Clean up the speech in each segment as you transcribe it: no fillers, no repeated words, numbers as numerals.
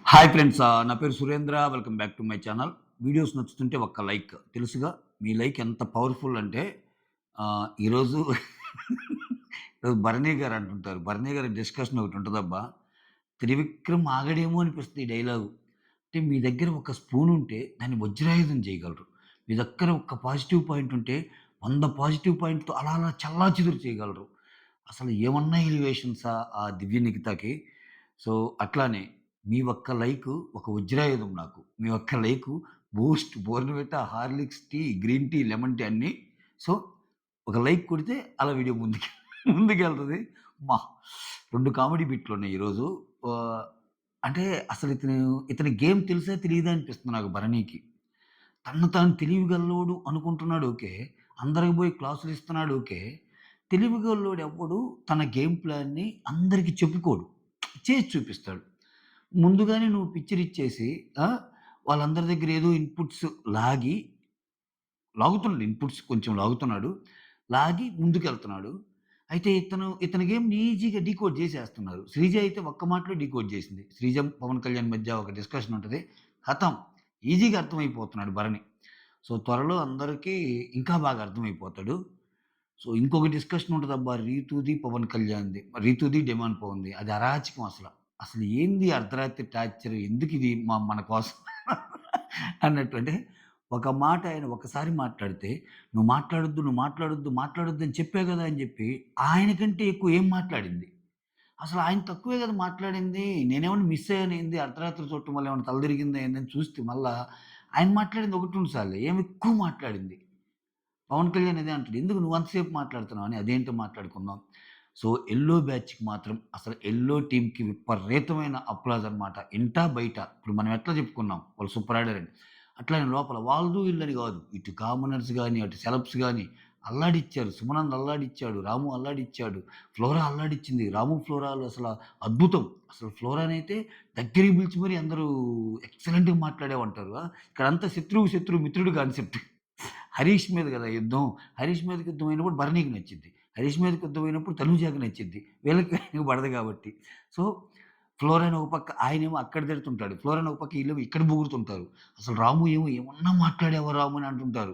Hi friends. నా పేరు Surendra. Welcome back to my channel. Videos నచ్చుతుంటే ఒక్క లైక్. తెలుసుగా మీ లైక్ ఎంత పవర్‌ఫుల్ అంటే ఈరోజు ఈరోజు భరణి గారు అంటుంటారు. భరణి గారి డిస్కషన్ ఒకటి ఉంటదబ్బా! త్రివిక్రమ్ ఆగడేమో అనిపిస్తది ఈ డైలాగు. అంటే మీ దగ్గర ఒక స్పూన్ ఉంటే దాన్ని వజ్రాయుధం చేయగలరు. మీ దగ్గర ఒక పాజిటివ్ పాయింట్ ఉంటే 100 పాజిటివ్ పాయింట్‌తో అలా అలా చెల్లాచెదురు చేయగలరు. అసలు ఏమన్నా ఎలివేషన్సా ఆ 'దివ్య నిఖితకి'. సో, అట్లానే మీ ఒక్క లైకు ఒక వజ్రాయుధం నాకు. మీ ఒక్క like Boost, Bournvita, Horlicks tea, green tea, lemon tea అన్నీ. సో, ఒక లైక్ కొడితే అలా వీడియో ముందుకెళ్తది. అమ్మా! 2 కామెడీ బిట్లున్నాయి ఈరోజు. ఆహ్, అంటే అసలు ఇతని గేమ్ తెలుసా తెలీదా అనిపిస్తుంది నాకు భరణికి. తనను తాను తెలివిగల్లోడు అనుకుంటున్నాడు ఓకే. అందరికి పోయి క్లాసులు ఇస్తున్నాడు ఓకే. తెలివిగల్లోడు ఎవ్వడు తన గేమ్ ప్లాన్‌ని అందరికి చెప్పుకోడు. చేసి చూపిస్తాడు. ముందుగానే నువ్వు పిక్చర్ ఇచ్చేసి ఆ! వాళ్ళందరి దగ్గర ఏదో ఇన్‌పుట్స్ లాగి లాగుతున్నాడు. ఇన్‌పుట్స్ కొంచెం లాగుతున్నాడు. లాగి ముందుకెళ్తున్నాడు. అయితే ఇతని గేమ్‌ని ఈజీగా డీకోడ్ చేసేస్తున్నారు. శ్రీజ అయితే ఒక్క మాటలో డీకోడ్ చేసింది. శ్రీజ, పవన్ కళ్యాణ్ మధ్య ఒక డిస్కషన్ ఉంటది. ఖతం. ఈజీగా అర్థమైపోతున్నాడు భరణి. సో, త్వరలో అందరికీ ఇంకా బాగా అర్థమైపోతాడు. సో, ఇంకొక డిస్కషన్ ఉంటదబ్బా! 'రీతూది, పవన్ కళ్యాణ్‌ది.' 'రీతూది, డిమాండ్ పవన్‌ది.' అది అరాచకం అసల. అసలు ఏంది అర్ధరాత్రి టార్చర్? ఎందుకిది మన కోసం అన్నట్టు. అంటే ఒక మాట ఆయన ఒకసారి మాట్లాడితే, "నువ్వు మాట్లాడొద్దు, నువ్వు మాట్లాడొద్దు, మాట్లాడొద్దు" అని చెప్పా గదా! అని జెప్పి ఆయన కంటే ఎక్కువ ఏం మాట్లాడింది? అసలు ఆయన తక్కువే గదా మాట్లాడింది. నేనేమన్నా మిస్ అయ్యానేంది? అర్ధరాత్రి చూడటం వల్ల ఏమన్నా తల తిరిగిందా ఏందని చూస్తే మళ్ళా ఆయన మాట్లాడింది 1, 2 సార్లే. ఏమి ఎక్కువ మాట్లాడింది. పవన్ కళ్యాణ్ అదే అంటాడు. "ఎందుకు నువ్వు అంతసేపు మాట్లాడుతున్నావు" అని. అదేంటో మాట్లాడుకుందాం. సో, 'యెల్లో బ్యాచ్‌కి' మాత్రం అసలు 'యెల్లో' టీమ్‌కి విపరీతమైన అప్లాజ్ అనమాట. ఇంటా, బయట. ఇప్పుడు మనం ఎట్లా చెప్పుకున్నాం వాళ్ళు సూపర్ ఆడారని. అట్లానే లోపల వాళ్ళు వీళ్ళని గాదు. ఇటు కామనర్స్ గాని, అటు సెలబ్స్ గాని అల్లాడిచ్చారు. సుమనంద్ అల్లాడిచ్చాడు. రాము అల్లాడిచ్చాడు. ఫ్లోరా అల్లాడిచ్చింది. రాము, ఫ్లోరాలు అసల అద్భుతం. అసలు ఫ్లోరానైతే దగ్గరికి పిలిచి మరి అందరూ ఎక్సలెంట్‌గా మాట్లాడావంటారు. ఇక్కడంతా శత్రువు శత్రువు మిత్రుడు కాన్సెప్ట్. హరీష్ మీద గదా యుద్ధం. హరీష్ మీదకి యుద్ధం అయినప్పుడు భరణికి నచ్చిద్ది. హరీష్ మీదకి యుద్ధం అయినప్పుడు తనూజకి నచ్చిద్ది. వీళ్ళకి ఆయనకి పడదు గాబట్టి. సో, ఫ్లోరైన్ ఒక పక్క ఆయనేమో అక్కడ తిడుతుంటాడు. ఫ్లోరైన్ ఒక పక్క ఈళ్ళేమో ఇక్కడ పొగుడుతుంటారు. అసలు రాము ఏమో "ఏమన్నా మాట్లాడావా రాము" అని అంటుంటారు.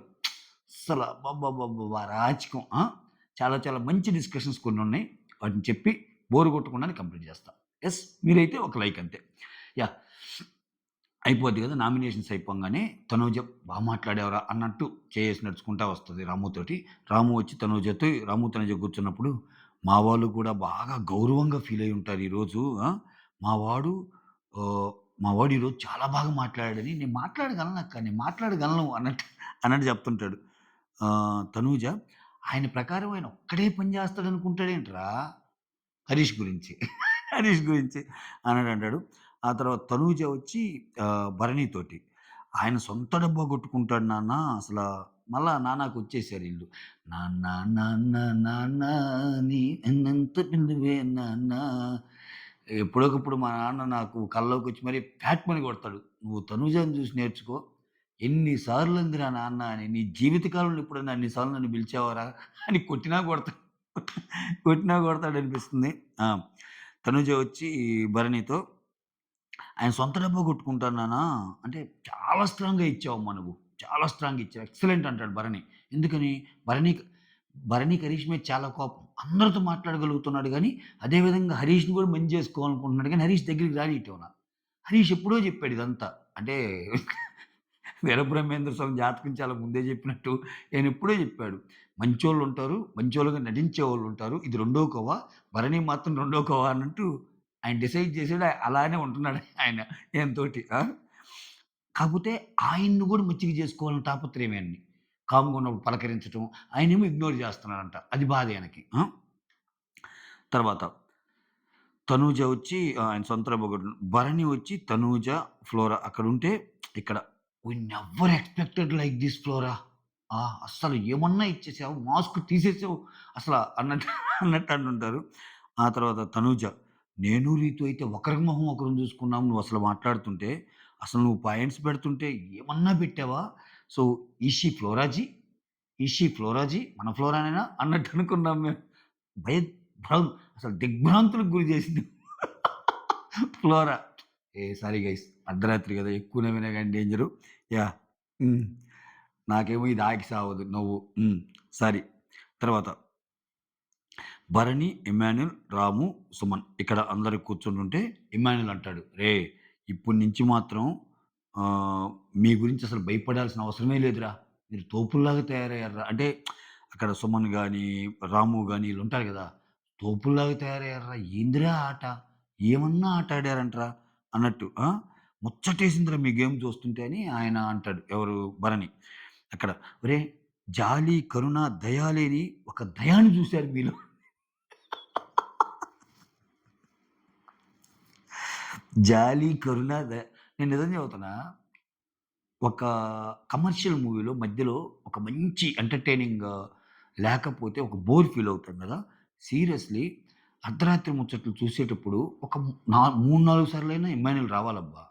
అస్సల అబ్బబ్బబ్బబ్బా! అరాచకం. చాలా చాలా మంచి డిస్కషన్స్ కొన్నున్నాయి. వాటిని చెప్పి బోర్ కొట్టకుండానే కంప్లీట్ చేస్తా. యెస్. మీరైతే ఒక లైక్ అంతే. యాహ్! అయిపోద్ది గదా! నామినేషన్స్ అయిపోంగానే తనూజ మాట్లాడావురా అన్నట్టు చేయేసి నడుచుకుంటా వస్తది రాముతోటి. రాము వచ్చి తనూజతో రాము, తనూజ కూర్చున్నప్పుడు మా వాళ్ళు కూడా బాగా గౌరవంగా ఫీల్ అయ్యి ఉంటారు ఈరోజు. మా వాడు ఆహ్, మా వాడు ఈరోజు చాలా బాగా మాట్లాడాడని. నేను మాట్లాడగలనక్క, నేను మాట్లాడగలను అన్నట్టు చెప్తుంటాడు. తనూజ ఆయన ప్రకారం ఆయన ఒక్కడే పని చేస్తాడనుకుంటాడేంట్రా? హరీష్ గురించి. హరీష్ గురించి అన్నాడంటాడు. ఆ తర్వాత తనూజ వచ్చి భరణితోటి, "ఆయన సొంత డబ్బా కొట్టుకుంటాడు నాన్న అసలా." మళ్ళా నాన్నకొచ్చేసారు ఈళ్ళు. నాన్న నాన్న నాన్న నీ వెన్నంత బిందువే నాన్న. ఎప్పుడోకప్పుడు మా నాన్న నాకు కల్లోకొచ్చి మరి ఫ్యాట్‌మని కొడతాడు. "నువ్వు తనూజని చూసి నేర్చుకో. ఎన్ని సార్లందిరా నాన్న అని. నీ జీవిత కాలంలో ఎప్పుడైనా అన్ని సార్లు నన్ను పిలిచావారా?" అని కొట్టినా కొడతాడు. కొట్టినా కొడతాడనిపిస్తుంది. ఆ! తనుజ వచ్చి భరణితో, "ఆయన సొంత డబ్బా కొట్టుకుంటాను నాన్న" అంటే, "చాలా స్ట్రాంగ్‌గా ఇచ్చావమ్మా నువ్వు. చాలా స్ట్రాంగ్‌గా ఇచ్చావు. ఎక్సలెంట్" అంటాడు భరణి. ఎందుకని? భరణికి హరీష్ మీద చాలా కోపం. అందరితో మాట్లాడగలుగుతున్నాడు గానీ, అదే విధంగా హరీష్‌ని కూడా మంచి చేసుకోవాలనుకుంటున్నాడు గానీ, హరీష్ దగ్గరికి రానీయటంల. హరీష్ ఎప్పుడో చెప్పాడు ఇదంతా. అంటే వీరబ్రహ్మేంద్ర స్వామి జాతకం చాలా ముందే చెప్పినట్టు ఆయనెప్పుడో చెప్పాడు. మంచోళ్ళుంటారు, మంచోళ్ళుగా నటించేవాళ్ళుంటారు. ఇది రెండో కోవ. భరణి మాత్రం రెండో కోవ అన్నట్టు ఆయన డిసైడ్ చేసాడు. అలానే ఉంటున్నాడు ఆయన ఈయనతోటి. కాకపోతే ఆయన్ని గూడా మచ్చిక చేసుకోవాలని తాపత్రయం ఆయన్ని. కామ్‌గా ఉన్నప్పుడు పలకరించటం. ఆయనేమో ఇగ్నోర్ చేస్తున్నాడంట. అది బాధ ఈయనకి. తర్వాత తనూజ వచ్చి ఆయన సొంత డబ్బా. భరణి వచ్చి తనూజ, ఫ్లోరా అక్కడుంటే ఇక్కడ we never expected like this Flora. అస్సలు ఏమన్నా ఇచ్చేసావు. మాస్క్ తీసేసావు అసల అన్నట్టు అన్నట్టు అంటుంటారు. ఆ తర్వాత తనూజ, "నేను రీతు అయితే ఒకరికి మొహం ఒకరం చూసుకున్నాం. నువ్వసలు మాట్లాడుతుంటే, అసలు నువ్వు పాయింట్స్ పెడుతుంటే ఏమన్నా పెట్టావా? So, is she ఫ్లోరాజీ? Is she ఫ్లోరాజీ? మన ఫ్లోరానేనా?" అన్నట్టు అనుకున్నాం మేము. భయ భ్రం అసలు దిగ్భ్రాంతులకు గురి చేసింది ఫ్లోరా. సారీ గైస్ అర్ధరాత్రి గదా! ఎక్కువ నవ్వినా గాని డేంజరు. యాహ్! హ్మ్. నాకేమో ఇది ఆకి సావదు నవ్వు. సారీ. తర్వాత భరణి, ఇమ్మాన్యూల్, రాము, సుమన్ ఇక్కడ అందరూ కూర్చుంటుంటే ఇమ్మాన్యూల్ అంటాడు, "రేయ్! ఇప్పటి నుంచి మాత్రం మీ గురించి అసలు భయపడాల్సిన అవసరమే లేదురా. మీరు తోపుల్లాగా తయారయ్యారురా." అంటే అక్కడ సుమన్ గాని, రాము గాని ఈళ్ళుంటారు గదా! తోపుల్లాగా తయారయ్యారురా. ఏందిరా ఆట? ఏమన్నా ఆట ఆడారంట్రా అన్నట్టు. ముచ్చటేసిందిరా మీ గేమ్ చూస్తుంటే అని ఆయన అంటాడు. ఎవరు? భరణి. అక్కడ ఒరేయ్! జాలి, కరుణ, దయ లేని ఒక దయాన్ని చూసారు మీలో. జాలి, కరుణ, నేను నిజం చెబుతున్నా. ఒక కమర్షియల్ మూవీలో మధ్యలో ఒక మంచి ఎంటర్‌టైనింగ్ లేకపోతే ఒక బోర్ ఫీల్ అవుతాం గదా! సీరియస్‌లీ అర్ధరాత్రి ముచ్చట్లు చూసేటప్పుడు ఒక 3, 4 సార్లైనా ఇమ్మాన్యూల్ రావాలబ్బా!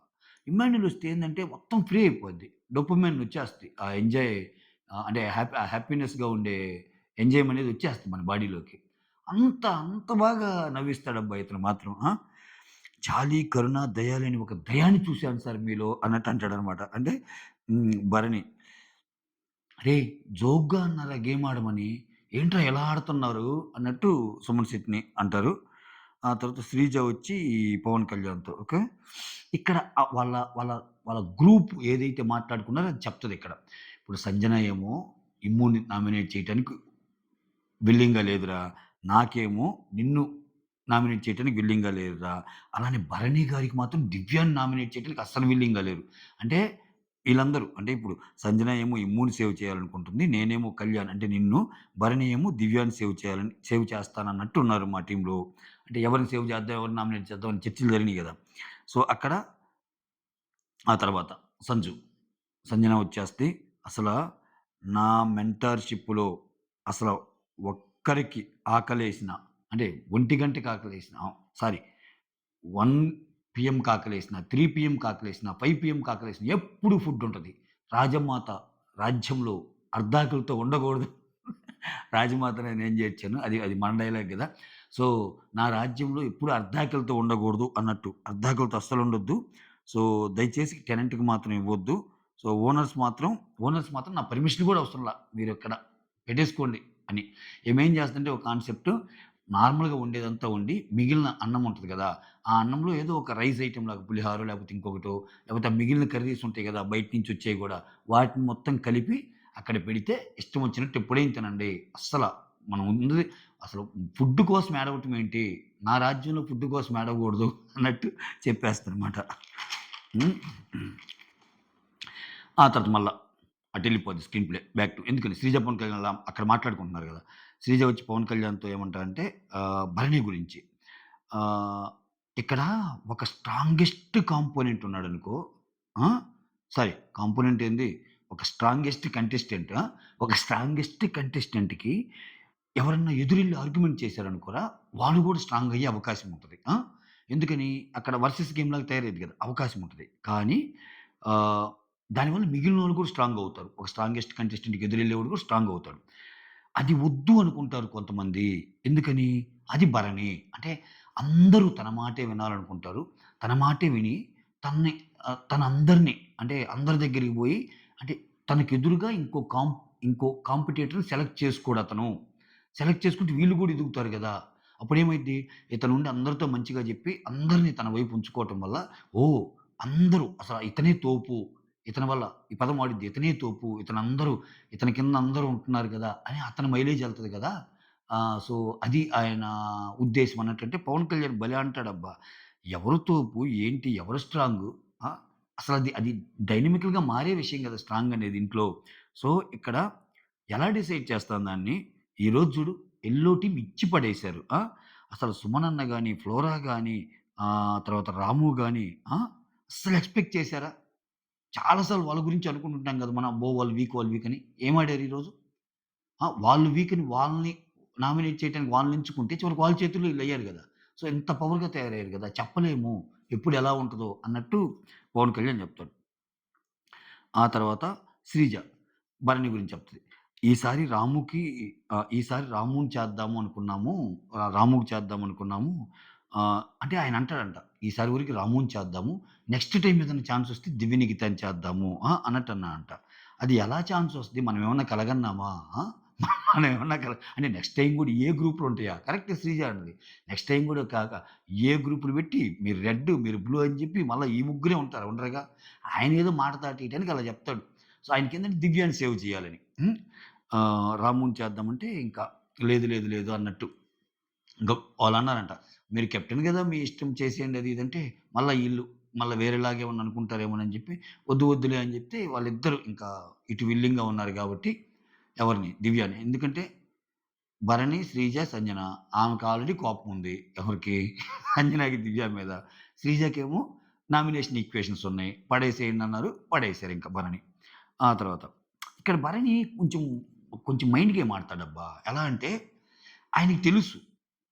ఇమ్మాన్యూల్ వస్తే ఏందంటే మొత్తం ఫ్రీ అయిపోద్ది. డోపమైన్ వచ్చేస్తది. ఆ ఎంజాయ్ అంటే హ్యాపీనెస్‌గా ఉండే ఎంజాయ్‌మెంట్ అనేది వచ్చేస్తది మన బాడీలోకి. అంత బాగా నవ్విస్తాడబ్బా ఇతను మాత్రం. జాలి, కరుణ, దయ లేని ఒక దయాన్ని చూశాను సార్ మీలో అన్నట్టు అంటాడనమాట. అంటే భరణి, "అరేయ్! జోక్‌గా అన్నారా గేమ్ ఆడమని. ఏంట్రా ఇలా ఆడుతున్నారు" అన్నట్టు సుమన్ శెట్టిని అంటారు. ఆ తర్వాత శ్రీజ వచ్చి పవన్ కళ్యాణ్‌తో ఓకే. ఇక్కడ వాళ్ళ వాళ్ళ వాళ్ళ గ్రూప్ ఏదైతే మాట్లాడుకున్నారో అది చెప్తదిక్కడ. ఇప్పుడు సంజన ఏమో ఇమ్ముని నామినేట్ చేయటానికి విల్లింగ్‌గా లేదురా. నాకేమో నిన్ను నామినేట్ చేయటానికి విల్లింగ్‌గా లేరురా. అలానే భరణి గారికి మాత్రం దివ్యాని నామినేట్ చేయడానికి అస్సలు విల్లింగ్‌గా లేరు. అంటే ఈళ్ళందరూ అంటే ఇప్పుడు సంజన ఏమో ఇమ్ముని సేవ్ చేయాలనుకుంటుంది. నేనేమో కళ్యాణ్ అంటే నిన్ను, భరణి ఏమో దివ్యాని సేవ్ చేస్తానన్నట్టు ఉన్నారు మా టీమ్‌లో. అంటే ఎవరిని సేవ్ చేద్దాం, ఎవరిని నామినేట్ చేద్దాం అని చర్చలు జరిగినాయి గదా! సో, అక్కడ ఆ తర్వాత సంజు. సంజన వచ్చేస్తే అసల నా మెంటార్‌షిప్‌లో అసల ఒక్కరికి ఆకలేసిన అంటే 1 గంటకి ఆకలేసిన సారీ 1 పీఎంకి ఆకలేసిన, 3 పీఎంకి ఆకలేసిన, 5 పీఎంకి ఆకలేసిన ఎప్పుడు ఫుడ్ ఉంటది. రాజమాత రాజ్యంలో అర్ధాకలితో ఉండకూడదు. రాజమాత నేనేం చేర్చాను. అది అది మన డైలాగ్ గదా! సో, నా రాజ్యంలో ఎప్పుడు అర్ధాకలితో ఉండకూడదు అన్నట్టు. అర్ధాకలితో అస్సలుండొద్దు. సో, దయచేసి టెనెంట్‌కి మాత్రం ఇవ్వొద్దు. సో, ఓనర్స్ మాత్రం నా పర్మిషన్ గూడా అవసరంలా. మీరిక్కడ పెట్టేసుకోండి అని. ఈమేం చేస్తదంటే ఒక కాన్సెప్ట్ నార్మల్‌గా వండేదంతా వండి, మిగిలిన అన్నం ఉంటది గదా! ఆ అన్నంలో ఏదో ఒక రైస్ ఐటెమ్ లాగా పులిహోరో లేకపోతే ఇంకొకటో, లేకపోతే ఆ మిగిలిన కర్రీస్ ఉంటాయి గదా! బయట నుంచి వచ్చేయి గూడా, వాటిని మొత్తం కలిపి అక్కడ పెడితే ఇష్టం వచ్చినట్టు ఎప్పుడైనా తినండి. మనం ఉన్నది అసలు ఫుడ్ కోసం ఏడవటం ఏంటి? నా రాజ్యంలో ఫుడ్ కోసం ఏడవకూడదు అన్నట్టు చెప్పేస్తదనమాట. హ్మ్. ఆ తర్వాత మళ్ళా అటెళ్ళిపోద్ది స్క్రీన్ ప్లే బ్యాక్ టు ఎందుకని శ్రీజ, పవన్ కళ్యాణ్ అలా అక్కడ మాట్లాడుకుంటున్నారు గదా! శ్రీజ వచ్చి పవన్ కళ్యాణ్‌తో ఏమంటారంటే భరణి గురించి. ఆహ్, ఇక్కడ ఒక స్ట్రాంగెస్ట్ కాంపోనెంట్ ఉన్నాడనుకో ఆ! సారీ కాంపోనెంట్ ఏంది? ఒక స్ట్రాంగెస్ట్ కంటెస్టెంట్ ఒక స్ట్రాంగెస్ట్ కంటెస్టెంట్‌కి ఎవరన్నా ఎదురెళ్లి ఆర్గ్యుమెంట్ చేశారనుకోరా, వాళ్ళు గూడా స్ట్రాంగ్ అయ్యే అవకాశం ఉంటది. ఎందుకని అక్కడ వర్సెస్ గేమ్‌లాగా తయారయ్యిద్ది గదా! అవకాశం ఉంటది. కానీ ఆహ్, దానివల్ల మిగిలినోళ్ళు కూడా స్ట్రాంగ్ అవుతారు. ఒక స్ట్రాంగెస్ట్ కంటెస్టెంట్‌కి ఎదురెళ్ళేవాడు కూడా స్ట్రాంగ్ అవుతాడు. అది వద్దు అనుకుంటారు కొంతమంది. ఎందుకని? అది భరణి. అంటే అందరూ తన మాటే వినాలనుకుంటారు. తన మాటే విని తనని తనందరిని అంటే అందరి దగ్గరికి బోయి అంటే తనకెదురుగా ఇంకో కాంపిటీటర్‌ని సెలెక్ట్ చేసుకోడతను. సెలెక్ట్ చేసుకుంటే వీళ్ళు గూడా ఎదుగుతారు గదా! అప్పుడేమైద్ది ఇతనుండి అందరితో మంచిగా జెప్పి అందరిని తన వైపు ఉంచుకోవటం వల్ల ఓహ్! అందరూ అసల ఇతనే తోపు. ఇతని వల్ల ఈ పదం వాడిద్ది. ఇతనే తోపు. ఇతని కింద అందరూ ఉంటున్నారు గదా! అని అతని మైలేజ్ ఎళ్తది గదా! సో, అది ఆయన ఉద్దేశ్యం అన్నట్టంటే పవన్ కళ్యాణ్ భలే అంటాడబ్బా! ఎవరు తోపు? ఏంటి? ఎవరు స్ట్రాంగు? ఆ! అది డైనమికల్‌గా మారే విషయం గదా! స్ట్రాంగ్ అనేది ఇంట్లో. సో, ఇక్కడ ఎలా డిసైడ్ చేస్తాను దాన్ని, ఈరోజు చూడు యెల్లో టీమ్ ఇచ్చి పడేశారు. అసలు సుమనన్న గాని, ఫ్లోరా గాని, తర్వాత రాము గాని అస్సలు ఎక్స్‌పెక్ట్ చేశారా? చాలా సార్లు వాళ్ళ గురించి అనుకుంటుంటాం గదా! మనం అబ్బో! వాళ్ళు వీక్ అని. ఏం ఆడారు ఈరోజు? వాళ్ళు వీక్ అని వాళ్ళని నామినేట్ చేయడానికి వాళ్ళని ఎంచుకుంటే చివరికి వాళ్ళ చేతుల్లో ఈళ్ళయ్యారు గదా! సో, ఎంత పవర్‌గా తయారయ్యారు గదా! చెప్పలేము. ఎప్పుడు ఎలా ఉంటదో అన్నట్టు పవన్ కళ్యాణ్ జెప్తాడు. ఆ తర్వాత శ్రీజ భరణి గురించి చెప్తది. ఈసారి రాముని చేద్దాము అనుకున్నాము. రాముకి చేద్దాం అనుకున్నాము. అంటే ఆయన అంటాడంట, "ఈసారి ఊరికి రాముని చేద్దాము. నెక్స్ట్ టైమ్ ఏదైనా ఛాన్స్ వస్తే దివ్య గీతాన్ని చేద్దాము" అన్నట్టు అన్నాడంట. అది ఎలా ఛాన్స్ వస్తది? మనం ఏమన్నా కలగన్నామా? ఆ! మనం ఏమన్నా అంటే నెక్స్ట్ టైమ్ గూడా ఏ గ్రూప్‌లు ఉంటాయా? కరెక్టే శ్రీజ అన్నది. నెక్స్ట్ టైమ్ గూడా ఏ గ్రూప్‌లు పెట్టి మీరు రెడ్, మీరు బ్లూ అని చెప్పి మళ్ళా ఈ ముగ్గురే ఉంటారా? ఉండరుగా. ఆయన ఏదో మాట దాటేయడానికి అలా చెప్తాడు. సో, ఆయనకేందంటే దివ్యాని సేవ్ చేయాలని. రాముని చేద్దామంటే ఇంకా లేదు, లేదు, లేదు అన్నట్టు. ఇంక వాళ్ళన్నారంట, "మీరు కెప్టెన్ గదా! మీ ఇష్టం చేసేయండి" అది ఇది అంటే, మళ్ళా ఈళ్ళు మళ్ళా వేరేలాగా ఏమన్నా అనుకుంటారేమోనని జెప్పి, "వద్దు వద్దులే" అని జెప్తే వాళ్ళిద్దరూ ఇంకా ఇటు విల్లింగ్‌గా ఉన్నారు గాబట్టి ఎవరిని? దివ్యని. ఎందుకంటే భరణి, శ్రీజ, సంజన ఆమెకు ఆల్రెడీ కోపముంది. ఎవరికి? అంజనాకి, దివ్య మీద. శ్రీజకేమో నామినేషన్ ఈక్వేషన్స్ ఉన్నాయి. పడేసేయండన్నారు. పడేసారింక భరణి. ఆ తర్వాత ఇక్కడ భరణి కొంచెం మైండ్ గేమ్ ఆడతాడబ్బా! ఎలా అంటే ఆయనకి తెలుసు.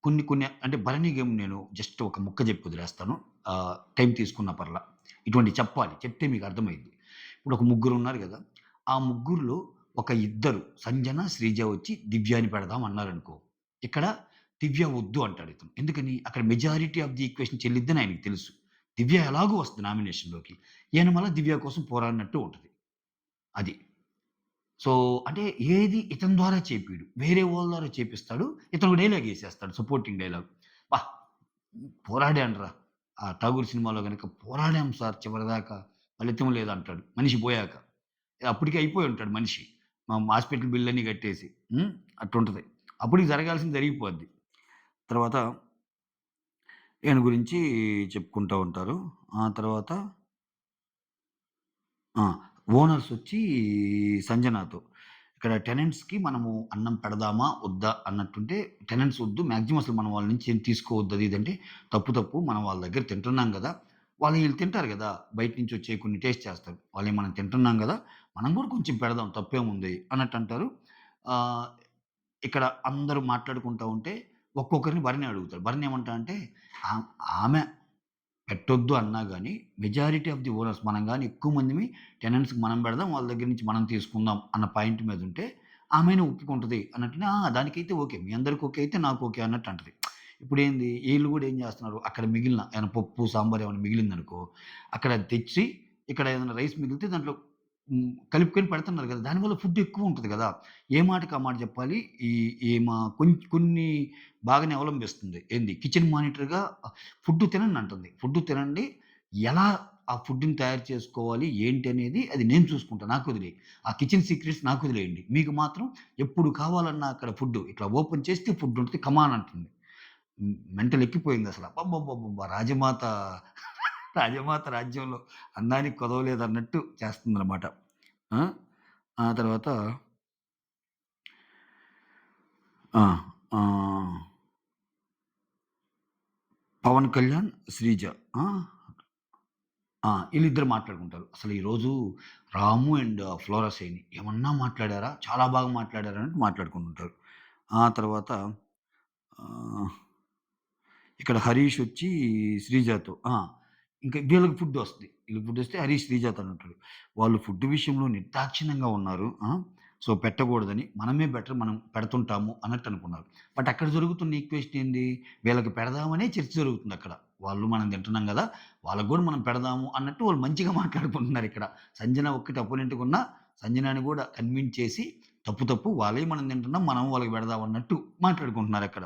కొన్ని కొన్ని అంటే భరణి గేమ్ నేను జస్ట్ ఒక ముక్క జెప్పి వదిలేస్తాను. టైం తీసుకున్నా పర్లా. ఇటువంటివి చెప్పాలి. చెప్తే మీకు అర్థమైద్ది. ఇప్పుడు ఒక ముగ్గురున్నారు గదా! ఆ ముగ్గురిలో ఒక ఇద్దరు సంజన, శ్రీజ వచ్చి దివ్యాని పెడదాం అన్నారనుకో. ఇక్కడ దివ్య వద్దు అంటాడు ఇతను. ఎందుకని? అక్కడ మెజారిటీ ఆఫ్ ది ఈక్వేషన్ చెల్లిద్దని ఆయనకి తెలుసు. దివ్య ఎలాగో వస్తది నామినేషన్‌లోకి. ఈయన మళ్ళా దివ్య కోసం పోరాడినట్టు ఉంటది. అది. సో, అంటే ఏది ఇతని ద్వారా చేపీడు. వేరే వాళ్ళ ద్వారా చేపిస్తాడు. ఇతను డైలాగ్ ఏసేస్తాడు. Supporting dialogue. అబ్బా! పోరాడానురా. ఆ 'ఠాగూర్' సినిమాలో గనుక పోరాడాం సార్ చివరిదాకా ఫలితం లేదంటాడు. మనిషి పోయాక. అప్పటికి అయిపోయి ఉంటాడు మనిషి. హాస్పిటల్ బిల్లన్నీ కట్టేసి. హ్మ్. అట్టుంటది. అప్పటికి జరగాల్సింది జరిగిపోద్ది. తర్వాత ఈయన గురించి చెప్పుకుంటా ఉంటారు. ఆ తర్వాత ఆ! ఓనర్సొచ్చి సంజనాతో. ఇక్కడ టెనెంట్స్‌కి మనము అన్నం పెడదామా? వద్దా? అన్నట్టుంటే టెనెంట్స్ వద్దు. మాక్సిమం అసలు మనం వాళ్ళ నుంచి ఏం తీసుకోవద్దు అది ఇది అంటే, తప్పు తప్పు. మనం వాళ్ళ దగ్గర తింటున్నాం గదా! ఈళ్ళు తింటారు గదా! బయట నుంచి వచ్చేయి కొన్ని టేస్ట్ చేస్తారు. వాళ్ళయి మనం తింటున్నాం గదా! మనం గూడా కొంచెం పెడదాం తప్పేముంది అన్నట్టంటారు. ఆహ్, ఇక్కడ అందరూ మాట్లాడుకుంటా ఉంటే ఒక్కొక్కరిని భరణి అడుగుతాడు. భరణి ఏమంటా అంటే ఆహ్, ఆమె పెట్టొద్దు అన్నా గాని, మెజారిటీ ఆఫ్ ది ఓనర్స్ మనం గాని ఎక్కువ మందిమి టెనెంట్స్‌కి మనం పెడదాం. వాళ్ళ దగ్గర నుంచి మనం తీసుకుందాం అన్న పాయింట్ మీదుంటే, ఆమెనే ఒప్పుకుంటది అన్నట్టునే దానికైతే ఓకే. మీ అందరికి ఓకే అయితే నాకు ఓకే అన్నట్టు అంటది. ఇప్పుడేంది ఈళ్ళు గూడా ఏం జేస్తున్నారు, అక్కడ మిగిలిన ఏమైనా పప్పు, సాంబార్ ఏమైనా మిగిలిందనుకో, అక్కడ అది తెచ్చి ఇక్కడ ఏదైనా రైస్ మిగిలితే దాంట్లో కలుపుకొని పెడుతున్నారు గదా! దానివల్ల ఫుడ్ ఎక్కువుంటది గదా! ఏ మాటకి ఆ మాట జెప్పాలి. ఈ ఈమ కొన్ని బాగానే అవలంబిస్తుంది. ఏంది కిచెన్ మానిటర్‌గా ఫుడ్ తినండంటుంది. ఫుడ్ తినండి. ఎలా ఆ ఫుడ్‌ని తయారు చేసుకోవాలి, ఏంటి అనేది అది నేను చూసుకుంటా. నాకొదిలేయి. ఆ కిచెన్ సీక్రెట్స్ నాకొదిలేయండి. మీకు మాత్రం ఎప్పుడు కావాలన్నా అక్కడ ఫుడ్డు ఇట్లా ఓపెన్ చేస్తే ఫుడ్ ఉంటది. కమాన్ అంటుంది. మెంటల్ ఎక్కిపోయిందసల. అబ్బబ్బబ్బబ్బబ్బా! రాజమాత రాజ్యంలో అన్నానికి కొదవలేదన్నట్టు చేస్తుందనమాట. ఆ! ఆ తర్వాత ఆ! ఆహ్, 'పవన్ కళ్యాణ్', 'శ్రీజ' ఆ! ఈళ్ళిద్దరు మాట్లాడుకుంటారు. అసలు ఈరోజు 'రాము' అండ్ 'ఫ్లోరా సైని' ఏమన్నా మాట్లాడారా? చాలా బాగా మాట్లాడారు అన్నట్టు మాట్లాడుకుంటుంటారు. ఆ తర్వాత ఆహ్, ఇక్కడ 'హరీష్' వచ్చి 'శ్రీజతో' ఇంకా వీళ్ళకి ఫుడ్డొస్తది. వీళ్ళకి ఫుడ్డొస్తే 'హరీష్' శ్రీజాతోనంటాడు. వాళ్ళు ఫుడ్ విషయంలో నిర్దాక్షిణ్యంగా ఉన్నారు. సో, పెట్టకూడదని మనమే బెటర్ మనం పెడుతుంటాము అన్నట్టనుకున్నారు. బట్ అక్కడ జరుగుతున్న ఈక్వేషన్ ఏంది? వీళ్ళకి పెడదామనే చర్చ జరుగుతుందక్కడ. వాళ్ళు మనం తింటున్నాం గదా! వాళ్ళకి గూడా మనం పెడదాము అన్నట్టు వాళ్ళు మంచిగా మాట్లాడుకుంటున్నారిక్కడ. సంజన ఒక్కటి అపోనెంట్‌గున్నా సంజనని గూడా కన్విన్స్ చేసి తప్పు తప్పు వాళ్ళయి మనం తింటున్నాం. మనం వాళ్ళకి పెడదాం అన్నట్టు మాట్లాడుకుంటున్నారక్కడ.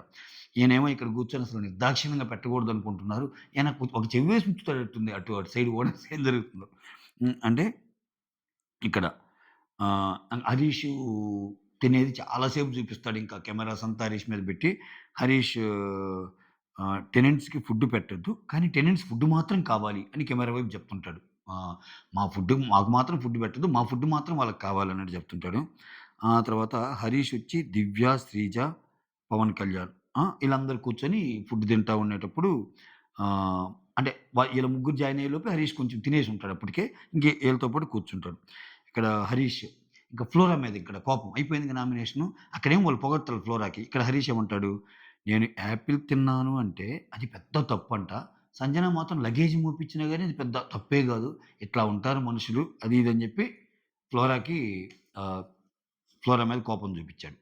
ఈయనేమో ఇక్కడ కూర్చొని అసలు నిర్దాక్షిణ్యంగా పెట్టకూడదనుకుంటున్నారు. ఈయన ఒక చెవేసి ఉంచుతాడట్టుంది. అటు సైడ్ ఓనర్స్ ఏం జరుగుతుందో. అంటే ఇక్కడ 'హరీషు' తినేది చాలా సేపు చూపిస్తాడింకా కెమెరాస్ అంతా 'హరీష్' మీద పెట్టి. 'హరీష్' టెనెంట్స్‌కి ఫుడ్ పెట్టొద్దు. కానీ టెనెంట్స్ ఫుడ్ మాత్రం కావాలి అని కెమెరా వైపు చెప్తుంటాడు. ఆహ్, మాకు మాత్రం ఫుడ్ పెట్టొద్దు. మా ఫుడ్ మాత్రం వాళ్ళకి కావాలన్నట్టు చెప్తుంటాడు. ఆ తర్వాత 'హరీష్' వచ్చి 'దివ్య', 'శ్రీజ', 'పవన్ కళ్యాణ్' ఈళ్ళందరూ కూర్చొని ఫుడ్ తింటా ఉండేటప్పుడు ఆహ్, అంటే ఈళ్ళ ముగ్గురు జాయిన్ అయ్యేలోపే 'హరీష్' కొంచెం తినేసి ఉంటాడు అప్పటికే. ఈళ్ళతో పాటు కూర్చుంటాడు. ఇక్కడ 'హరీష్' ఇంకా 'ఫ్లోరా' మీద ఇక్కడ కోపం. అయిపోయిందిగా నామినేషను. అక్కడేమో వాళ్ళు పొగడ్తలు 'ఫ్లోరాకి.' ఇక్కడ 'హరీష్' ఏమంటాడు? నేను యాపిల్ తిన్నాను అంటే అది పెద్ద తప్పంట. సంజన మాత్రం లగేజ్ మోపిచ్చినా గాని అది పెద్ద తప్పే గాదు. ఇట్లా ఉంటారు మనుషులు అది ఇది అని జెప్పి ఫ్లోరాకి ఆహ్, ఫ్లోరా మీద కోపం జూపిచ్చాడు.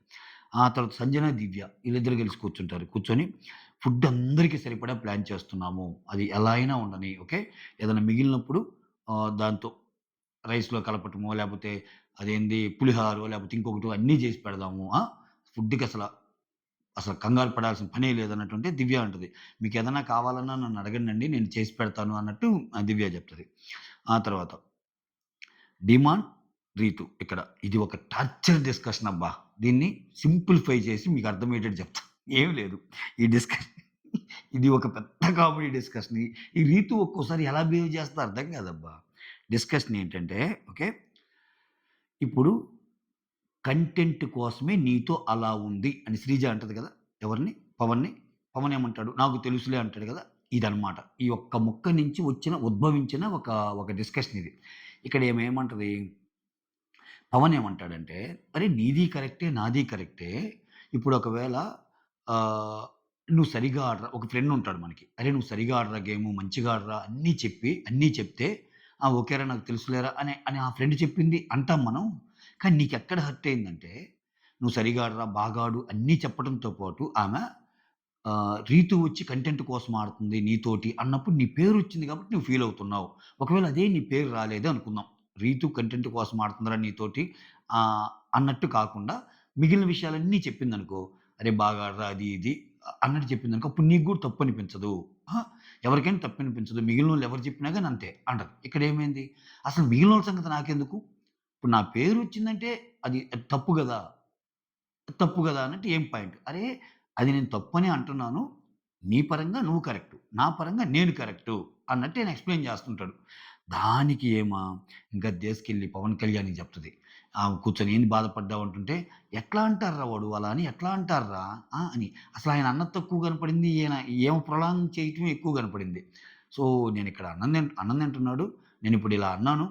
ఆ తర్వాత సంజన, దివ్య ఈళ్ళిద్దరూ కలిసి కూర్చుంటారు. కూర్చొని ఫుడ్ అందరికీ సరిపడా ప్లాన్ చేస్తున్నాము. అది ఎలా అయినా ఉండని. ఓకే. ఏదైనా మిగిలినప్పుడు దాంతో రైస్‌లో కలపటమో, లేపోతే అదేంది పులిహారో, లేపోతే ఇంకొకటో అన్నీ జేసి పెడదాము. ఫుడ్‌కసల అసలు కంగారు పడాల్సిన పనే లేదన్నట్టుంటే దివ్య అంటది. "మీకేదన్నా కావాలన్నా నన్ను అడగండండి. నేను చేసి పెడతాను" అన్నట్టు దివ్య జెప్తది. ఆ తర్వాత డిమాండ్, రీతు ఇక్కడ. ఇది ఒక టార్చర్ డిస్కషన్ అబ్బా! దీన్ని సింప్లిఫై చేసి మీకు అర్థమయ్యేటట్టు చెప్తా. ఏం లేదు. ఈ డిస్కషన్ ఇది ఒక పెద్ద కామెడీ డిస్కషన్. ఈ రీతు ఒక్కోసారి ఎలా బిహేవ్ చేస్తదో అర్థం కాదబ్బా! డిస్కషన్ ఏంటంటే ఓకే. ఇప్పుడు కంటెంట్ కోసమే నీతో అలా ఉంది అని శ్రీజ అంటది కదా! ఎవరిని? పవన్‌ని. పవన్ ఏమంటాడు? నాకు తెలుసులే అంటాడు కదా! ఇదనమాట. ఈ ఒక్క ముక్క నుంచి ఉద్భవించిన ఒక డిస్కషన్ ఇది. ఇక్కడ ఈమె ఏమంటది? పవన్ ఏమంటాడంటే, "అరే! నీది కరెక్టే, నాది కరెక్టే. ఇప్పుడు ఒకవేళ నువ్వు సరిగ్గా ఆడరా" ఒక ఫ్రెండ్ ఉంటాడు మనకి. "అరే! నువ్వు సరిగ్గా ఆడరా గేము, మంచిగా ఆడరా" అన్నీ చెప్తే, "ఆ! ఓకేరా నాకు తెలుసులేరా" అని ఆ ఫ్రెండ్ చెప్పింది అంటాం మనం. కానీ నీకెక్కడ హర్ట్ అయిందంటే, "నువ్వు సరిగ్గా ఆడరా, బాగా ఆడు" అన్నీ చెప్పడంతో పాటు ఆమె రీతు వచ్చి కంటెంట్ కోసం ఆడుతుంది నీతోటి అన్నప్పుడు నీ పేరొచ్చింది కాబట్టి నువ్వు ఫీల్ అవుతున్నావు. ఒకవేళ అదే నీ పేరు రాలేదు అనుకుందాం. రీతు కంటెంట్ కోసం ఆడుతుందిరా నీతోటి అన్నట్టు కాకుండా మిగిలిన విషయాలన్నీ చెప్పిందనుకో, "అరే! బాగా ఆడరా" అది ఇది అన్నట్టు చెప్పిందనుకో, అప్పుడు నీకు కూడా తప్పనిపించదు. ఆ! ఎవరికైనా తప్పనిపించదు. మిగిలినోళ్ళు ఎవరు చెప్పినా గాని అంతే అంటది. ఇక్కడేమైంది? అసలు మిగిలినోళ్ళ సంగతి నాకెందుకు? ఇప్పుడు నా పేరొచ్చిందంటే అది తప్పు గదా! తప్పు గదా! అన్నట్టు ఏం పాయింట్. అరే! అది నేను తప్పని అంటున్నాను. నీ పరంగా నువ్వు కరెక్టు. నా పరంగా నేను కరెక్టు అన్నట్టు ఆయన ఎక్స్‌ప్లెయిన్ చేస్తుంటాడు. దానికి ఇంకా దేసుకెళ్ళి పవన్ కళ్యాణ్‌కి చెప్తది. కూర్చొని "ఏంది బాధపడ్డావు" అంటుంటే, "ఎట్లా అంటార్రా వాడు అలా అని ఎట్లా అంటార్రా?" అని. అసలు ఆయన అన్నది తక్కువ కనపడింది. ఈమె ప్రొలాంగ్ చేయటమే ఎక్కువ కనపడింది. సో, నేనిక్కడ అన్నం తింటున్నాడు. నేనిప్పుడు ఇలా అన్నాను.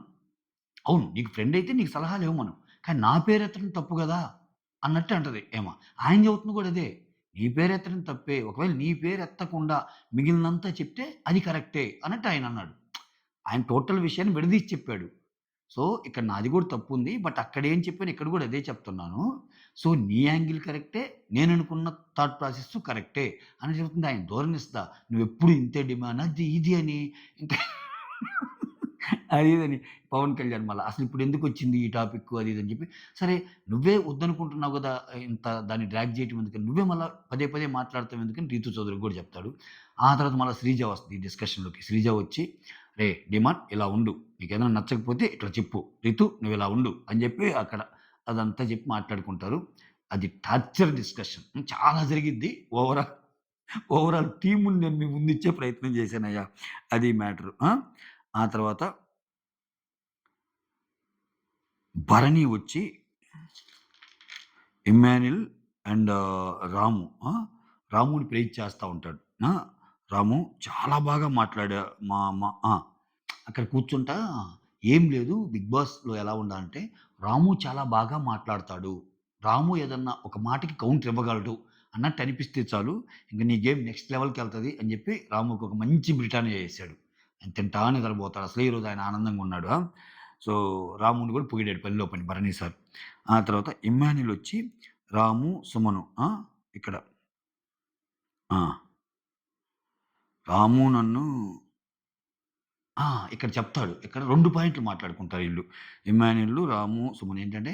అవును. నీకు ఫ్రెండయితే నీకు సలహాలివ్వమను. కానీ నా పేరెత్తడం తప్పు గదా! అన్నట్టు అంటది ఈమ. ఆయన చెబుతుంది గూడా అదే. నీ పేరెత్తడం తప్పే. ఒకవేళ నీ పేరెత్తకుండా మిగిలినంతా చెప్తే అది కరెక్టే అన్నట్టు ఆయనన్నాడు. ఆయన టోటల్ విషయాన్ని విడదీసి చెప్పాడు. సో, ఇక్కడ నాది గూడా తప్పుంది. బట్ అక్కడేం చెప్పానో ఇక్కడ గూడా అదే చెప్తున్నాను. సో, నీ యాంగిల్ కరెక్టే. నేననుకున్న థాట్ ప్రాసెస్ కరెక్టే అని చెబుతుంది. ఆయన ధోరణిస్తా. నువ్వెప్పుడు ఇంతే డిమాండ్ అది ఇది అని ఇంకా అది ఇదని పవన్ కళ్యాణ్ మళ్ళా. అసలిప్పుడెందుకొచ్చింది ఈ టాపిక్కు అది ఇది అని చెప్పి, సరే నువ్వే వద్దనుకుంటున్నావు గదా! ఇంత దాన్ని డ్రాగ్ చేయటం ఎందుకని, నువ్వే మళ్ళా పదే పదే మాట్లాడతావు ఎందుకని రీతు చౌదరికి గూడా చెప్తాడు. ఆ తర్వాత మళ్ళా శ్రీజ వస్తది ఈ డిస్కషన్‌లోకి. శ్రీజ వచ్చి, "రేయ్! డిమాండ్ ఇలా ఉండు. నీకేదైనా నచ్చకపోతే ఇట్లా చెప్పు. రితు నువ్విలా ఉండు" అని జెప్పి అక్కడ అదంతా చెప్పి మాట్లాడుకుంటారు. అది టార్చర్ డిస్కషన్. చాలా జరిగిద్ది. ఓవరాల్ థీమ్‌ని నేను మీ ముందిచ్చే ప్రయత్నం చేశానయ్యా. అది మ్యాటరు. ఆ తర్వాత భరణి వచ్చి ఇమ్మాన్యుల్ అండ్ రాము. రాముని ప్రైజ్ చేస్తా ఉంటాడు. ఆ! రాము చాలా బాగా మాట్లాడా మా మా ఆ! అక్కడ కూర్చుంటా ఏం లేదు 'బిగ్ బాస్‌లో' ఎలా ఉండాలంటే రాము చాలా బాగా మాట్లాడతాడు. రాము ఏదన్నా ఒక మాటకి కౌంటర్ ఇవ్వగలడు అన్నట్టు అనిపిస్తే చాలు ఇంక నీ గేమ్ నెక్స్ట్ లెవెల్‌కెళ్తది అని జెప్పి రాముకి ఒక మంచి బ్రిటానియా యేసాడు. ఆయన తింటా నిద్రపోతాడు. అసలే ఈరోజు ఆయన ఆనందంగా ఉన్నాడు. సో, రాముని గూడా పొగిడాడు పనిలో పని భరణి సార్. ఆ తర్వాత ఇమ్మాన్యుల్ వచ్చి రాము, సుమను ఇక్కడ ఆ! రాము నన్ను ఆ! ఇక్కడ చెప్తాడు. ఇక్కడ 2 పాయింట్లు మాట్లాడుకుంటారు ఈళ్ళు. ఇమ్మాన్యుల్లు, రాము, సుమన్ ఏంటంటే,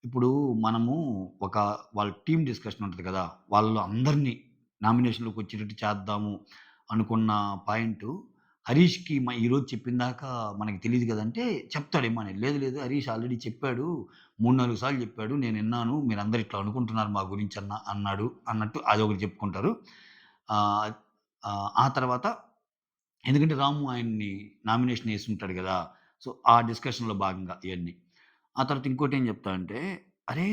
ఇప్పుడు మనము ఒక వాళ్ళ టీమ్ డిస్కషన్ ఉంటది కదా! వాళ్ళు అందరిని నామినేషన్‌లోకొచ్చేటట్టు చేద్దాము అనుకున్న పాయింటు హరీష్‌కి ఈరోజు చెప్పిందాకా మనకి తెలీదు గదంటే చెప్తాడు ఇమ్మాన్యుల్. లేదు లేదు హరీష్ ఆల్రెడీ చెప్పాడు. 3, 4 సార్లు చెప్పాడు. నేనిన్నాను. మీరందరూ ఇట్లా అనుకుంటున్నారు మా గురించి అన్నాడు అన్నట్టు అదొకటి చెప్పుకుంటారు. ఆహ్, ఆ తర్వాత ఎందుకంటే రాము ఆయన్ని నామినేషన్ యేసుంటాడు గదా! సో, ఆ డిస్కషన్‌లో భాగంగా ఇయన్నీ. ఆ తర్వాత ఇంకోటేం జెప్తా అంటే, "అరే!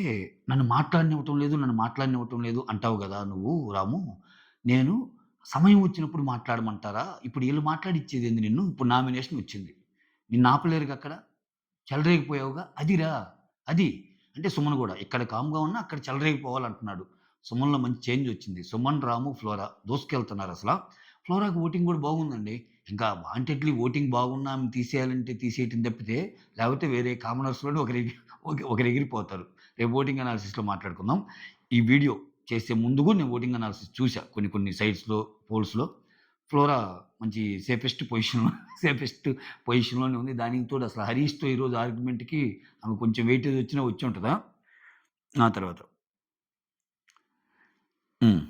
నన్ను మాట్లాడనివ్వటం లేదు అంటావు గదా నువ్వు రాము. నేను సమయం వచ్చినప్పుడు మాట్లాడమంటారా? ఇప్పుడు ఈళ్ళు మాట్లాడిచ్చేదేంది నిన్ను? ఇప్పుడు నామినేషన్ వచ్చింది. నిన్నాపలేరుగా అక్కడ. చెలరేగిపోయావుగా అదిరా. అది. అంటే సుమన్ గూడా. ఇక్కడ కామ్‌గా ఉన్నా అక్కడ చెలరేగిపోవాలంటున్నాడు. సుమన్‌లో మంచి చేంజొచ్చింది. సుమన్, రాము, ఫ్లోరా దూసుకెళ్తున్నారసల. ఫ్లోరాకి ఓటింగ్ గూడా బాగుందండి. ఇంకా వాంటెడ్‌లీ ఓటింగ్ బాగున్నా ఆమెను తీసేయాలంటే తీసేయటం తప్పితే, లేపోతే వేరే కామనర్స్‌లోనే ఒకరెగిరిపోతారు. రేపు ఓటింగ్ అనాలిసిస్‌లో మాట్లాడుకుందాం. ఈ వీడియో చేసే ముందు గూడా నేను ఓటింగ్ అనాలిసిస్ చూసా. కొన్ని కొన్ని సైట్స్‌లో, పోల్స్‌లో. ఫ్లోరా మంచి సేఫెస్ట్ పొజిషన్‌లో సేఫెస్ట్ పొజిషన్‌లోనే ఉంది. దానికి తోడు అసలు హరీష్‌తో ఈరోజు ఆర్గ్యుమెంట్‌కి ఆమె కొంచెం వెయిటేజ్ వచ్చినా వచ్చుంటదా? ఆ తర్వాత హ్మ్.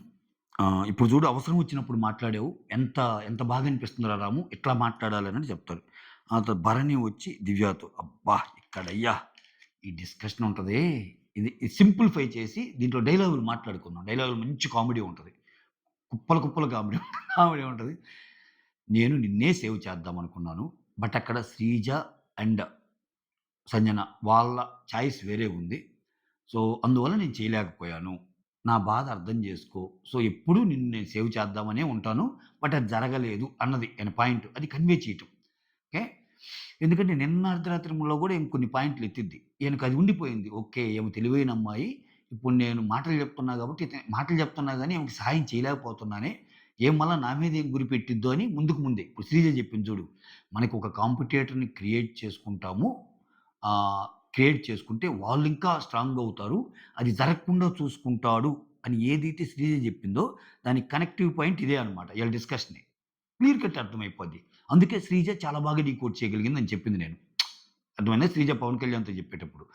ఇప్పుడు చూడు అవసరం వచ్చినప్పుడు మాట్లాడావు. ఎంత ఎంత బాగా అనిపిస్తుందిరా రాము! ఇట్లా మాట్లాడాలని చెప్తారు. ఆ తర్వాత భరణి వచ్చి దివ్యతో అబ్బా! ఇక్కడయ్యా ఈ డిస్కషన్ ఉంటది. ఇది సింప్లిఫై చేసి దీంట్లో డైలాగులు మాట్లాడుకుందాం. డైలాగులు మంచి కామెడీ ఉంటది. కుప్పలు కుప్పలు కామెడీ కామెడీ ఉంటది. నేను నిన్నే సేవ్ చేద్దామనుకున్నాను. బట్ అక్కడ శ్రీజ అండ్ సంజన వాళ్ళ చాయిస్ వేరేగుంది. సో, అందువల్ల నేను చేయలేకపోయాను. నా బాధ అర్థం జేసుకో. సో, ఎప్పుడూ నిన్ను నేను సేవ్ చేద్దామనే ఉంటాను. బట్ అది జరగలేదు అన్నది ఆయన పాయింట్. అది కన్వే చేయటం. ఓకే. ఎందుకంటే నిన్న అర్ధరాత్రిలో గూడా ఈమె కొన్ని పాయింట్లు ఎత్తిద్ది. ఈయనకు అది ఉండిపోయింది. ఓకే. ఈమె తెలివైన అమ్మాయి. ఇప్పుడు నేను మాటలు చెప్తున్నా గాబట్టి మాటలు చెప్తున్నా గానీ ఈమెకి సహాయం చేయలేకపోతున్నానే. ఏం మళ్ళా నా మీద ఏం గురి పెట్టిద్దో అని ముందుకు ముందే ఇప్పుడు శ్రీజ చెప్పింది చూడు. మనకి ఒక కాంపిటీటర్‌ని క్రియేట్ చేసుకుంటాము. ఆహ్, క్రియేట్ చేసుకుంటే వాళ్ళింకా స్ట్రాంగ్ అవుతారు. అది జరగకుండా చూసుకుంటాడు అని ఏదైతే శ్రీజ చెప్పిందో దానికి కనెక్టివ్ పాయింట్ ఇదే అన్నమాట. ఈళ్ళ డిస్కషనే. క్లియర్ కట్ అర్థమైపోద్ది. అందుకే 'శ్రీజ' చాలా బాగా డీకోడ్ చేయగలిగిందని చెప్పింది నేను. అర్థమైందా? 'శ్రీజ' 'పవన్ కళ్యాణ్‌తో' చెప్పేటప్పుడు.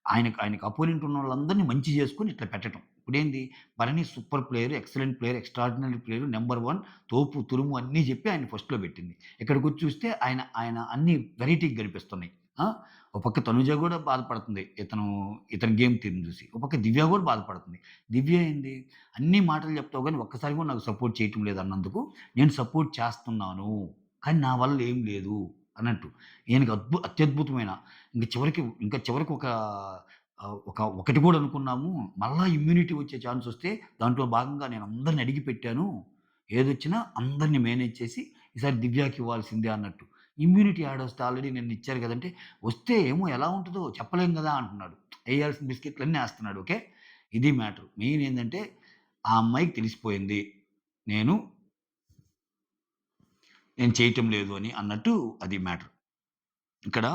ఆయనకి అపోనెంట్ ఉన్నోళ్ళందరిని మంచి చేసుకొని ఇట్లా పెట్టటం. ఇప్పుడేంది 'Bharani' super player, excellent player, extraordinary player, number 1 తోపు, తురుము అన్నీ చెప్పి ఆయన్ని ఫస్ట్‌లో పెట్టింది. ఇక్కడికొచ్చి చూస్తే ఆయన అన్నీ వెరైటీగా కనిపిస్తున్నాయి. ఆ! ఒక పక్క 'తనుజ' గూడా బాధపడుతుంది. ఇతని గేమ్ తీరుని చూసి. ఒక పక్క 'దివ్య' గూడా బాధపడుతుంది. 'దివ్య' ఏంది అన్ని మాటలు చెప్తావు గానీ ఒక్కసారి కూడా నాకు సపోర్ట్ చేయటం లేదన్నందుకు నేను సపోర్ట్ చేస్తున్నాను. కానీ నా వల్ల ఏం లేదు అన్నట్టు. ఈయనకి అత్యద్భుతమైన ఇంకా చివరికి ఒకటి కూడా అనుకున్నాము. మళ్ళా ఇమ్యూనిటీ వచ్చే ఛాన్సొస్తే దాంట్లో భాగంగా నేను అందరిని అడిగి పెట్టాను. ఏదొచ్చినా అందరిని మేనేజ్ చేసి ఈసారి దివ్యాకి ఇవ్వాల్సిందే అన్నట్టు. ఇమ్యూనిటీ యాడొస్తే ఆల్రెడీ నిన్నిచ్చారు గదంటే, వస్తే ఏమో ఎలా ఉంటదో చెప్పలేం గదా! అంటున్నాడు. ఎయ్యాల్సిన బిస్కెట్‌లన్నీ ఏస్తున్నాడు. ఓకే. ఇది మ్యాటర్. మెయిన్ ఏందంటే, ఆ అమ్మాయికి తెలిసిపోయింది. నేను, నేను చేయటం లేదు అని అన్నట్టు అది మ్యాటర్. ఇక్కడ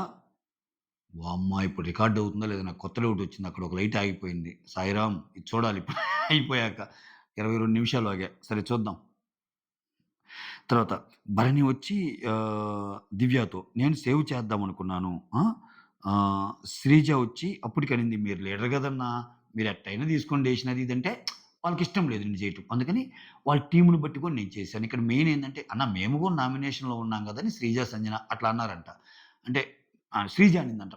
వామ్మా! ఇప్పుడు రికార్డ్ అవుతుందో లేదో నాకు కొత్త డౌటొచ్చింది. అక్కడ ఒక లైట్ ఆగిపోయింది. సాయిరామ్! ఇది చూడాలి ఇప్పుడు అయిపోయాక. 22 నిమిషాలు ఆగా. సరే చూద్దాం. తర్వాత భరణి వచ్చి దివ్యతో నేను సేవ్ చేద్దామనుకున్నాను. ఆ! శ్రీజ వచ్చి అప్పటికనింది మీరు లీడర్ గదన్నా! మీరెట్టైనా తీసుకోండి డెసిషన్ అది ఇది అంటే వాళ్ళకిష్టం లేదు నేను చేయటం. అందుకని వాళ్ళ టీమ్‌ని బట్టి కూడా నేను చేశాను. ఇక్కడ మెయిన్ ఏందంటే అన్న మేము కూడా నామినేషన్‌లో ఉన్నాం గదా! అని శ్రీజ, సంజన అట్లా అన్నారంట. అంటే శ్రీజ అనిందంట.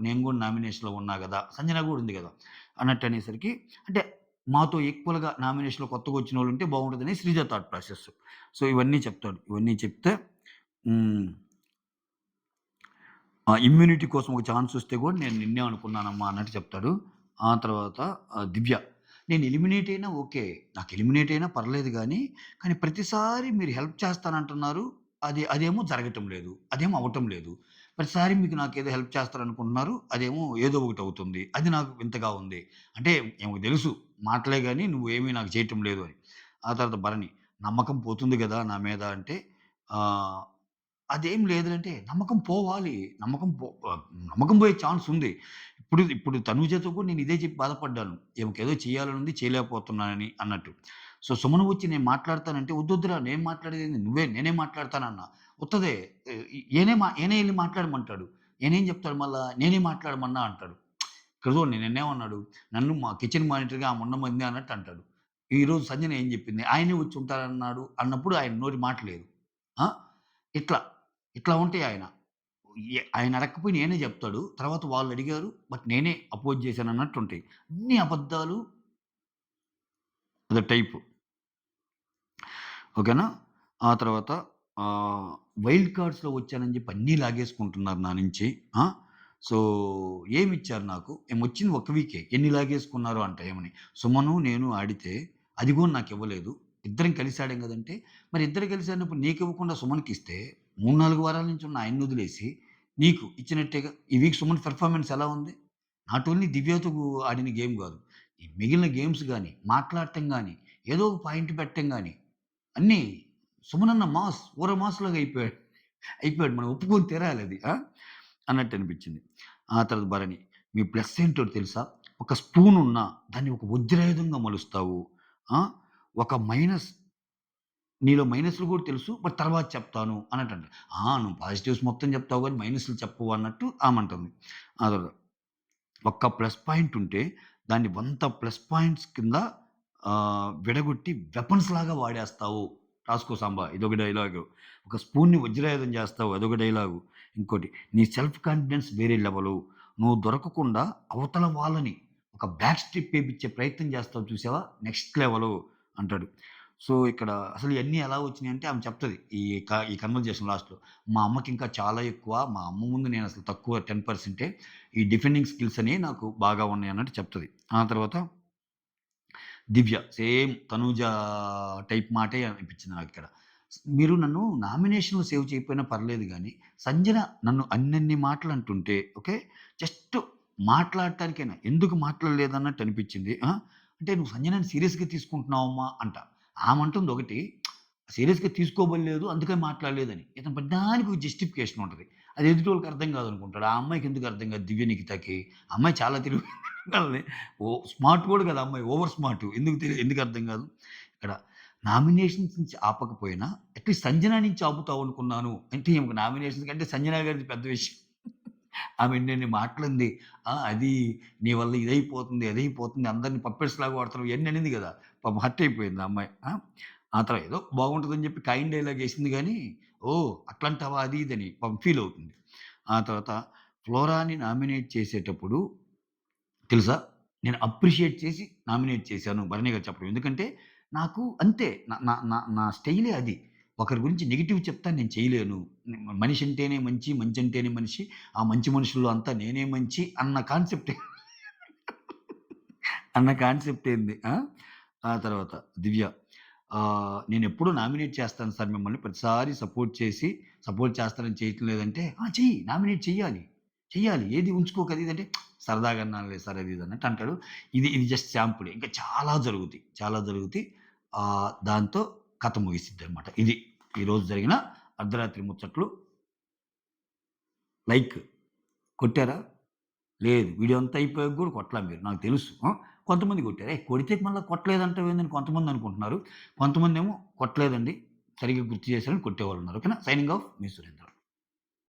నేను గూడా నామినేషన్‌లో ఉన్నా గదా! సంజన గూడా ఉంది గదా! అన్నట్టు అనేసరికి అంటే మాతో ఈక్వల్‌గా నామినేషన్‌లో కొత్తగొచ్చినోళ్ళుంటే బాగుంటదని శ్రీజ థాట్ ప్రాసెస్. సో, ఇవన్నీ చెప్తాడు. ఇవన్నీ చెప్తే హ్మ్. ఇమ్యూనిటీ కోసం ఒక ఛాన్సొస్తే గూడా నేను నిన్నే అనుకున్నానమ్మా అన్నట్టు చెప్తాడు. ఆ తర్వాత దివ్య. నేను ఎలిమినేట్ అయినా ఓకే. నాకు ఎలిమినేట్ అయినా పర్లేదు గానీ, కానీ ప్రతిసారి మీరు హెల్ప్ చేస్తానంటున్నారు. అదేమో జరగటం లేదు. అదేమో అవ్వటం లేదు. ప్రతిసారి నాకేదో హెల్ప్ చేస్తారనుకుంటున్నారు. అదేమో ఏదో ఒకటవుతుంది. అది నాకు వింతగా ఉంది. అంటే ఈమెకు తెలుసు మాటలే గాని నువ్వేమీ నాకు చేయటం లేదు అని. ఆ తర్వాత భరణి. నమ్మకం పోతుంది గదా! నా మీద అంటే ఆహ్ అదేం లేదులంటే నమ్మకం పోవాలి. నమ్మకం పోయే ఛాన్స్ ఉంది. ఇప్పుడు తనూజతో కూడా నేను ఇదే చెప్పి బాధపడ్డాను. ఈమెకేదో చేయాలనుంది చేయలేకపోతున్నానని అన్నట్టు. సో, సుమన్ వచ్చి నేను మాట్లాడతానంటే, "వద్దొద్దురా నేను మాట్లాడేదేంది నేనే మాట్లాడతానన్నా." ఉత్తదే ఈయనే ఎళ్లి మాట్లాడమంటాడు. ఈయనేం చెప్తాడు మళ్ళా, "నేనే మాట్లాడమన్నా" అంటాడు. ఇక్కడ చూడండి నిన్నేమన్నాడు, "నన్ను మా కిచెన్ మానిటర్‌గా ఆమె ఉండమంది" అన్నట్టు అంటాడు. ఈరోజు సంజన ఏం చెప్పింది, "ఆయనే వచ్చి ఉంటారన్నాడు" అన్నప్పుడు ఆయన నోటి మాట లేదు. ఆ! ఇట్లా, ఇట్లా ఉంటాయి ఆయన. ఆయన అడగకపోయినా నేనే జెప్తాడు. తర్వాత వాళ్ళడిగారు. బట్ నేనే అపోజ్ జేశానన్నట్టుంటాయి. అన్ని అబద్దాలు అదో టైపు. ఓకేనా? ఆ తర్వాత ఆహ్, వైల్డ్ కార్డ్స్‌లో వచ్చానని జెప్పి అన్నీ లాగేసుకుంటున్నారు నా నుంచి. ఆ! సో, ఏమిచ్చారు నాకు? ఏమొచ్చింది ఒక వీకే. ఎన్ని లాగేసుకున్నారు అంట ఏమని. సుమను, నేను ఆడితే అది గూడా నాకివ్వలేదు. ఇద్దరం కలిసి ఆడాం గదంటే, మరి ఇద్దరు కలిసి ఆడినప్పుడు నీకివ్వకుండా సుమన్‌కిస్తే 3, 4 వారాల నుంచి ఉన్న ఆయన్నొదిలేసి నీకు ఇచ్చినట్టేగా. ఈ వీక్ సుమన్ పెర్ఫార్మన్స్ ఎలా ఉంది? నాట్ ఓన్లీ దివ్యతో ఆడిన గేమ్ గాదు. ఈ మిగిలిన గేమ్స్ గాని, మాట్లాడటం గాని, ఏదో ఒక పాయింట్ పెట్టడం గాని అన్నీ సుమనన్న మాస్. ఊర మాస్‌లాగా అయిపోయాడు. అయిపోయాడు. మనం ఒప్పుకొని తీరాలది. అన్నట్టనిపించింది. ఆ తర్వాత భరణి. మీ ప్లస్ ఏంటో తెలుసా? ఒక స్పూనున్నా దాన్ని ఒక వజ్రాయుధంగా మలుస్తావు. ఆ! ఒక మైనస్ నీలో మైనస్‌లు కూడా తెలుసు. బట్ తర్వాత చెప్తాను అన్నట్టంటాడు. నువ్వు పాజిటివ్స్ మొత్తం చెప్తావు గానీ మైనస్‌లు చెప్పవు అన్నట్టు ఆమంటుంది. అదొక ఒక్క ప్లస్ పాయింట్ ఉంటే దాన్ని 100 ప్లస్ పాయింట్స్ కింద విడగొట్టి వెపన్స్‌లాగా వాడేస్తావు. రాసుకో సాంబా ఇదొక డైలాగు. ఒక స్పూన్‌ని వజ్రాయుధం చేస్తావు అదొక డైలాగు. ఇంకోటి నీ సెల్ఫ్ కాన్ఫిడెన్స్ వేరే లెవెలు. నువ్వు దొరకకుండా అవతల వాళ్ళని ఒక బ్యాక్ స్టెప్ ఏపిచ్చే ప్రయత్నం చేస్తావు చూసావా నెక్స్ట్ లెవెలు అంటాడు. సో, ఇక్కడ అసలు ఇయన్నీ ఎలా వచ్చినాయంటే ఆమె చెప్తది. ఈ కన్వర్జేషన్ లాస్ట్‌లో. మా అమ్మకింకా చాలా ఎక్కువ. మా అమ్మ ముందు నేనసలు తక్కువ 10% ఈ డిఫెండింగ్ స్కిల్స్ అనేయి నాకు బాగా ఉన్నాయన్నట్టు చెప్తది. ఆ తర్వాత దివ్య సేమ్ తనూజ టైప్ మాటే అనిపించింది నాకిక్కడ. మీరు నన్ను నామినేషన్‌లో సేవ్ చేయకపోయినా పర్లేదు గానీ, సంజన నన్ను అన్నన్ని మాటలంటుంటే ఓకే. జస్ట్ మాట్లాడటానికైనా ఎందుకు మాట్లాడలేదన్నట్టు అనిపించింది. అంటే "నువ్వు సంజనని సీరియస్‌గా తీసుకుంటున్నావమ్మా" అంట. ఆమంటుంది ఒకటి, సీరియస్‌గా తీసుకోబల్లేదు అందుకని మాట్లాడలేదని. ఇతను ప్రతిదానికి ఒక జస్టిఫికేషన్ ఉంటది. అది ఎదుటోళ్ళకి అర్థం కాదనుకుంటాడు. ఆ అమ్మాయికి ఎందుకు అర్థం కాదు దివ్య నిఖితకి. ఆ అమ్మాయి చాలా తెలివిగలది. స్మార్ట్ కూడా కాదు ఆ అమ్మాయి. Over smart. ఎందుకు అర్థం కాదు? ఇక్కడ నామినేషన్స్ నుంచి ఆపకపోయినా అట్‌లీస్ట్ సంజన నుంచి ఆపుతావనుకున్నాను. అంటే ఈమెకు నామినేషన్స్ కంటే సంజన గారిది పెద్ద విషయం. ఆమె ఎన్నెన్ని మాటలంది. అది నీ వల్ల ఇదైపోతుంది, అదైపోతుంది, అందరిని పప్పెట్స్‌లాగా వాడుతున్నావు ఇయన్నీ అనింది గదా! పాపం హర్ట్ అయిపోయింది ఆ అమ్మాయి. ఆ తర్వాత ఏదో బాగుంటదని చెప్పి కైండ్ డైలాగ్ ఏసింది గానీ, ఓహ్! అట్లంటావా అది ఇదని పాపం ఫీల్ అవుతుంది. ఆ తర్వాత ఫ్లోరాని నామినేట్ చేసేటప్పుడు తెలుసా? నేను అప్రిషియేట్ చేసి నామినేట్ చేశాను భరణి గారు చెప్పడం. ఎందుకంటే నాకు అంతే. నా నా నా నా స్టైలే అది. ఒకరి గురించి నెగెటివ్ చెప్తా నేను చేయలేను. మనిషి అంటేనే మంచి, మంచి అంటేనే మనిషి. ఆ మంచి మనుషుల్లో అంతా నేనే మంచి అన్న కాన్సెప్ట్ అన్న కాన్సెప్ట్ ఏంది. ఆ తర్వాత దివ్య నేనెప్పుడు నామినేట్ చేస్తాను సార్ మిమ్మల్ని. ప్రతిసారి సపోర్ట్ చేస్తానని చేయటం లేదంటే, చెయ్యి నామినేట్ చెయ్యాలి. చెయ్యాలి. ఏది ఉంచుకోకు అది ఇది అంటే, సరదాగా అన్నానులే సార్ అది ఇది అన్నట్టు అంటాడు. ఇది జస్ట్ శాంపులే. ఇంకా చాలా జరుగుతాయి. చాలా జరుగుతాయి. దాంతో కథ ముగిసిద్దనమాట. ఇది ఈరోజు జరిగిన అర్ధరాత్రి ముచ్చట్లు. లైక్ కొట్టారా? లేదు. వీడియో అంతా అయిపోయాక గూడా కొట్టలా మీరు. నాకు తెలుసు. కొంతమంది కొట్టారు. కొడితే మళ్ళా కొట్టలేదంటావేందని కొంతమందనుకుంటున్నారు. కొంతమందేమో కొట్టలేదండి. సరిగ్గా గుర్తు చేశారని కొట్టేవాళ్ళున్నారు. ఓకేనా? సైనింగ్ ఆఫ్ మీ సురేంద్ర.